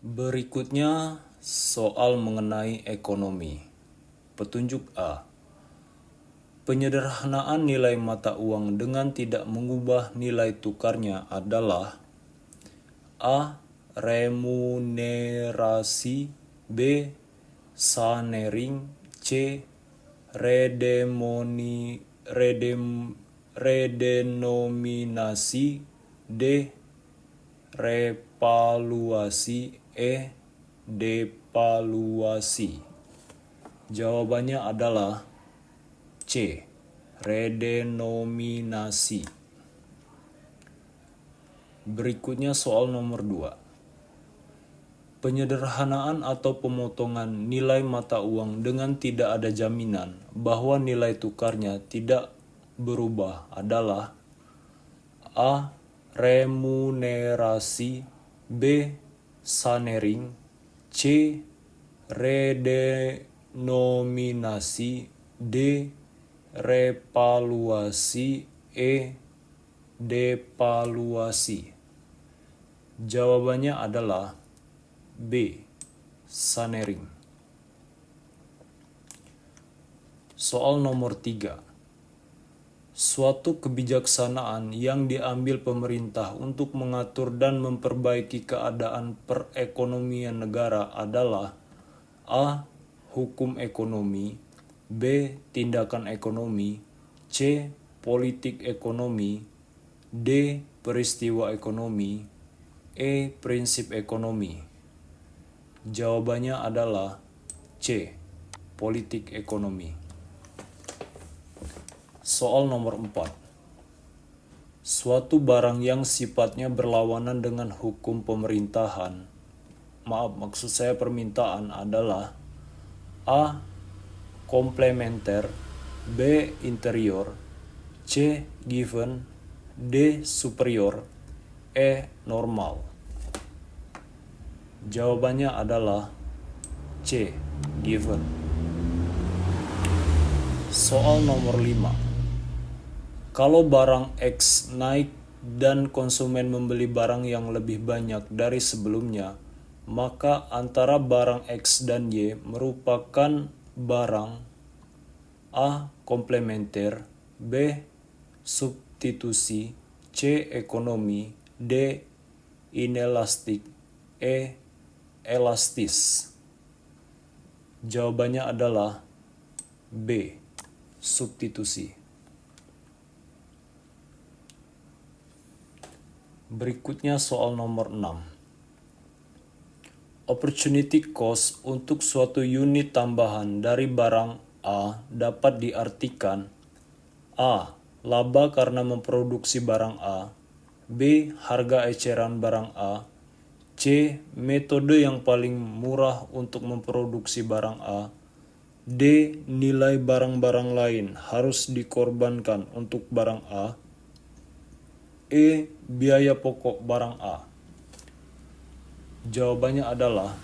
Berikutnya soal mengenai ekonomi. Petunjuk A. Penyederhanaan nilai mata uang dengan tidak mengubah nilai tukarnya adalah A. Remunerasi, B. Sanering, C. Redenominasi, D. Revaluasi, E. Devaluasi. Jawabannya adalah C. Redenominasi. Berikutnya soal nomor 2. Penyederhanaan atau pemotongan nilai mata uang dengan tidak ada jaminan bahwa nilai tukarnya tidak berubah adalah A. Remunerasi, B. Sanering, C. Redenominasi, D. Revaluasi, E. Devaluasi. Jawabannya adalah B. Sanering. Soal nomor 3. Suatu kebijaksanaan yang diambil pemerintah untuk mengatur dan memperbaiki keadaan perekonomian negara adalah A. Hukum ekonomi, B. Tindakan ekonomi, C. Politik ekonomi, D. Peristiwa ekonomi, E. Prinsip ekonomi. Jawabannya adalah C. Politik ekonomi. Soal nomor 4. Suatu barang yang sifatnya berlawanan dengan hukum pemerintahan, maksud saya permintaan adalah A. Komplementer, B. Interior, C. Given, D. Superior, E. Normal. Jawabannya adalah C. Given. Soal nomor 5. Kalau barang X naik dan konsumen membeli barang yang lebih banyak dari sebelumnya, maka antara barang X dan Y merupakan barang A. Komplementer, B. Substitusi, C. Ekonomi, D. Inelastik, E. Elastis. Jawabannya adalah B. Substitusi. Berikutnya soal nomor 6. Opportunity cost untuk suatu unit tambahan dari barang A dapat diartikan A. Laba karena memproduksi barang A, B. Harga eceran barang A, C. Metode yang paling murah untuk memproduksi barang A, D. Nilai barang-barang lain harus dikorbankan untuk barang A, E. Biaya pokok barang A. Jawabannya adalah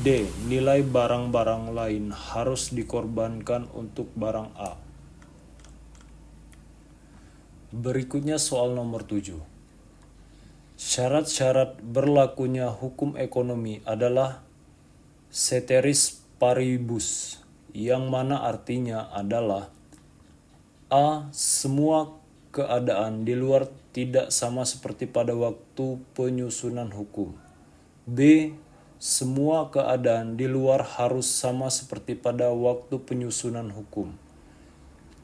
D. Nilai barang-barang lain harus dikorbankan untuk barang A. Berikutnya soal nomor 7. Syarat-syarat berlakunya hukum ekonomi adalah ceteris paribus, yang mana artinya adalah A. Semua keadaan di luar tidak sama seperti pada waktu penyusunan hukum, B. Semua keadaan di luar harus sama seperti pada waktu penyusunan hukum,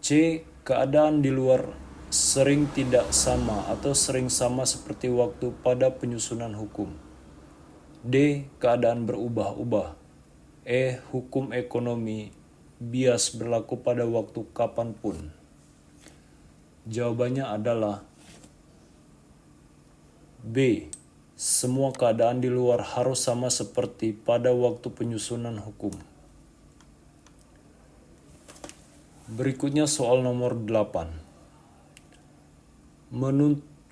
C. Keadaan di luar sering tidak sama atau sering sama seperti waktu pada penyusunan hukum, D. Keadaan berubah-ubah, E. Hukum ekonomi bias berlaku pada waktu kapanpun. Jawabannya adalah B. Semua keadaan di luar harus sama seperti pada waktu penyusunan hukum. Berikutnya soal nomor 8.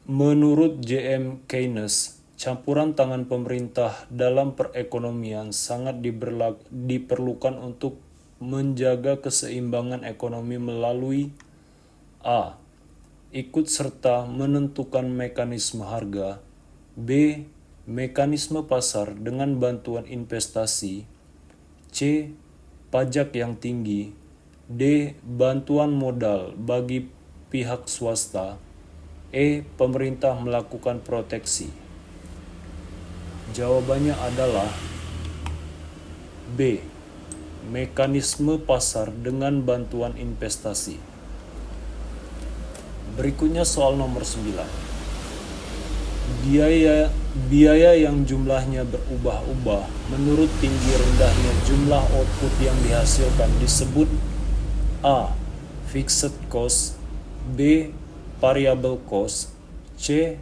Menurut J.M. Keynes, campuran tangan pemerintah dalam perekonomian sangat diperlukan untuk menjaga keseimbangan ekonomi melalui A. Ikut serta menentukan mekanisme harga, B. mekanisme pasar dengan bantuan investasi. C. Pajak yang tinggi. D. Bantuan modal bagi pihak swasta. E. Pemerintah melakukan proteksi. Jawabannya adalah B. Mekanisme pasar dengan bantuan investasi. Berikutnya soal nomor 9. Biaya yang jumlahnya berubah-ubah menurut tinggi rendahnya jumlah output yang dihasilkan disebut A. Fixed cost. B. Variable cost. C.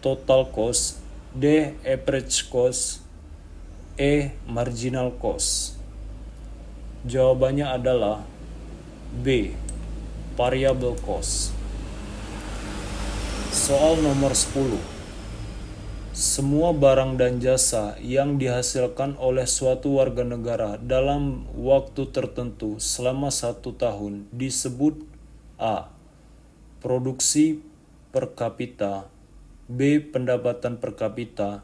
Total cost. D. Average cost. E. Marginal cost. Jawabannya adalah B. Variable cost. Soal nomor 10. Semua barang dan jasa yang dihasilkan oleh suatu warga negara dalam waktu tertentu selama 1 tahun disebut A. Produksi per kapita. B. Pendapatan per kapita.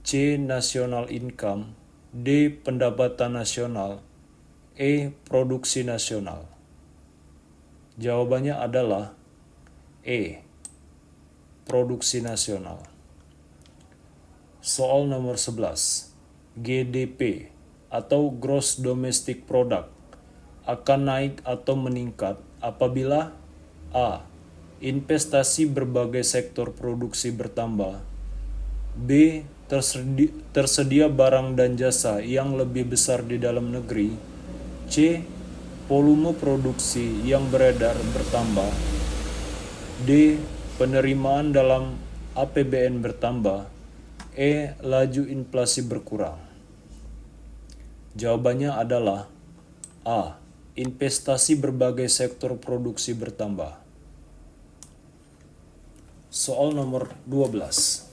C. National income. D. Pendapatan nasional. E. Produksi nasional. Jawabannya adalah E. Produksi nasional. Soal nomor 11. GDP atau Gross Domestic Product akan naik atau meningkat apabila A. Investasi berbagai sektor produksi bertambah. B. Tersedia barang dan jasa yang lebih besar di dalam negeri. C. Volume produksi yang beredar bertambah. D. Penerimaan dalam APBN bertambah. E. Laju inflasi berkurang. Jawabannya adalah A. Investasi berbagai sektor produksi bertambah. Soal nomor 12.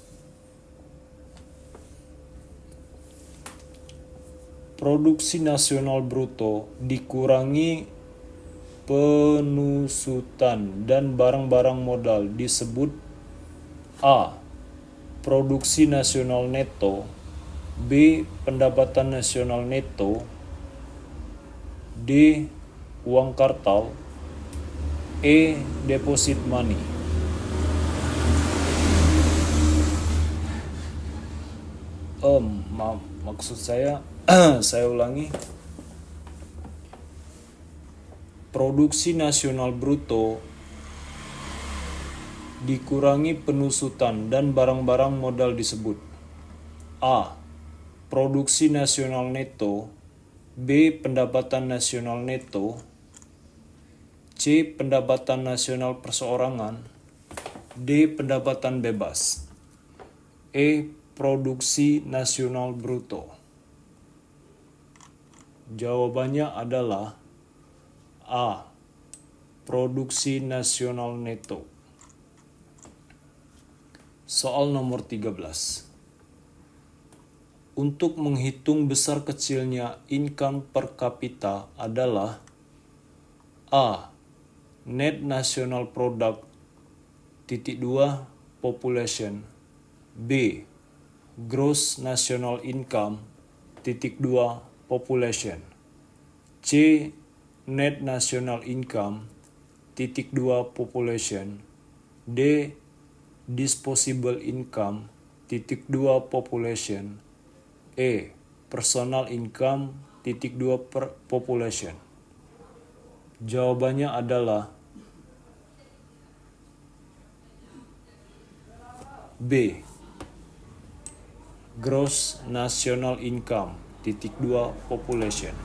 Produksi nasional bruto dikurangi penusutan dan barang-barang modal disebut A. Produksi nasional neto. B. Pendapatan nasional neto. D. Uang kartal. E. Deposit money. Maksud saya saya ulangi. Produksi nasional bruto dikurangi penusutan dan barang-barang modal disebut A. Produksi nasional neto. B. Pendapatan nasional neto. C. Pendapatan nasional perseorangan. D. Pendapatan bebas. E. Produksi nasional bruto. Jawabannya adalah A. Produksi nasional neto. Soal nomor 13. Untuk menghitung besar kecilnya income per kapita adalah A. Net National Product (2) Population. B. Gross National Income (2) Population. C. Net National Income (2) Population. D. Disposable Income (2) Population. E. Personal Income (2) Population. Jawabannya adalah B. Gross National Income (2) Population.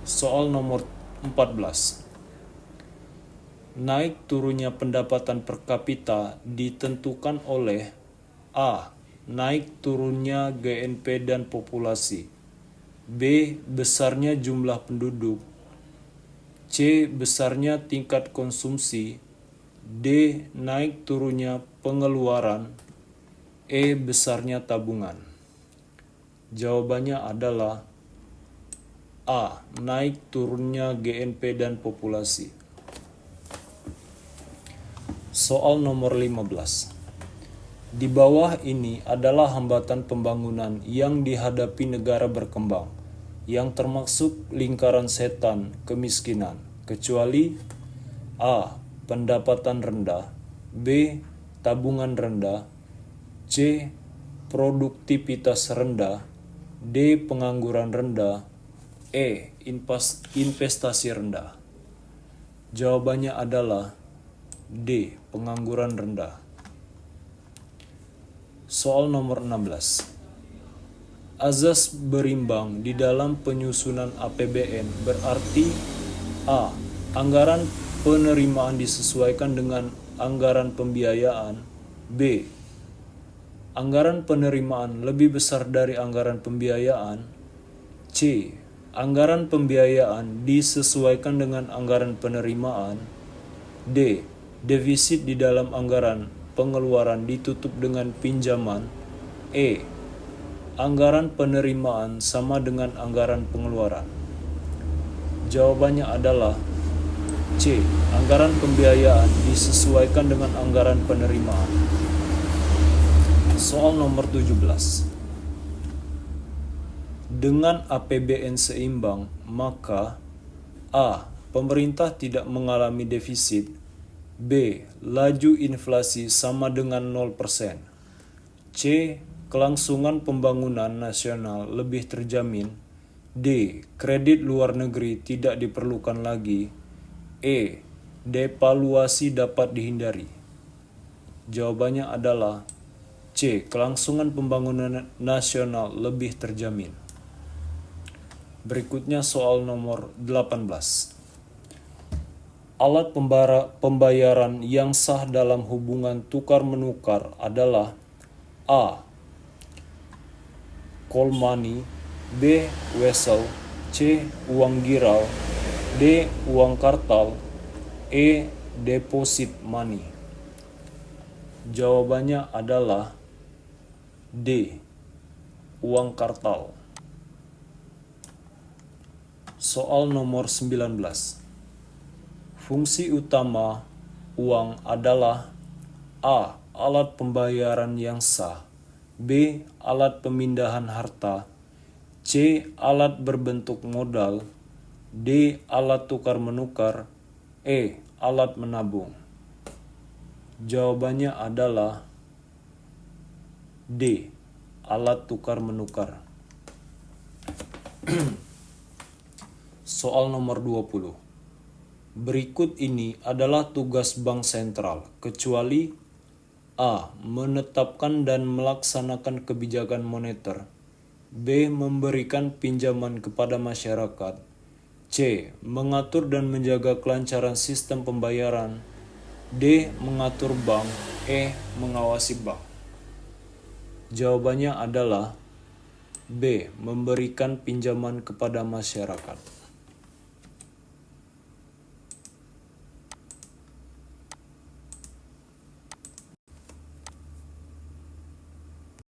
Soal nomor 14. Naik turunnya pendapatan per kapita ditentukan oleh A. Naik turunnya GNP dan populasi. B. Besarnya jumlah penduduk. C. Besarnya tingkat konsumsi. D. Naik turunnya pengeluaran. E. Besarnya tabungan. Jawabannya adalah A. Naik turunnya GNP dan populasi. Soal nomor 15. Di bawah ini adalah hambatan pembangunan yang dihadapi negara berkembang, yang termasuk lingkaran setan kemiskinan, kecuali A. Pendapatan rendah, B. Tabungan rendah, C. Produktivitas rendah, D. Pengangguran rendah, E. Investasi rendah. Jawabannya adalah D. Pengangguran rendah. Soal nomor 16. Azas berimbang di dalam penyusunan APBN berarti A. Anggaran penerimaan disesuaikan dengan anggaran pembiayaan, B. Anggaran penerimaan lebih besar dari anggaran pembiayaan, C. Anggaran pembiayaan disesuaikan dengan anggaran penerimaan, D. Defisit di dalam anggaran pengeluaran ditutup dengan pinjaman, E. Anggaran penerimaan sama dengan anggaran pengeluaran. Jawabannya adalah C. Anggaran pembiayaan disesuaikan dengan anggaran penerimaan. Soal nomor 17. Dengan APBN seimbang, maka A. Pemerintah tidak mengalami defisit, B. Laju inflasi sama dengan 0%, C. Kelangsungan pembangunan nasional lebih terjamin, D. Kredit luar negeri tidak diperlukan lagi, E. Devaluasi dapat dihindari. Jawabannya adalah C. Kelangsungan pembangunan nasional lebih terjamin. Berikutnya soal nomor 18. Alat pembayaran yang sah dalam hubungan tukar-menukar adalah A. Call money, B. Wesel, C. Uang girau, D. Uang kartal, E. Deposit money. Jawabannya adalah D. Uang kartal. Soal nomor 19. Fungsi utama uang adalah A. Alat pembayaran yang sah, B. Alat pemindahan harta, C. Alat berbentuk modal, D. Alat tukar-menukar, E. Alat menabung. Jawabannya adalah D. Alat tukar-menukar. Soal nomor 20. Berikut ini adalah tugas bank sentral, kecuali A. Menetapkan dan melaksanakan kebijakan moneter, B. Memberikan pinjaman kepada masyarakat, C. Mengatur dan menjaga kelancaran sistem pembayaran, D. Mengatur bank, E. Mengawasi bank. Jawabannya adalah B. Memberikan pinjaman kepada masyarakat.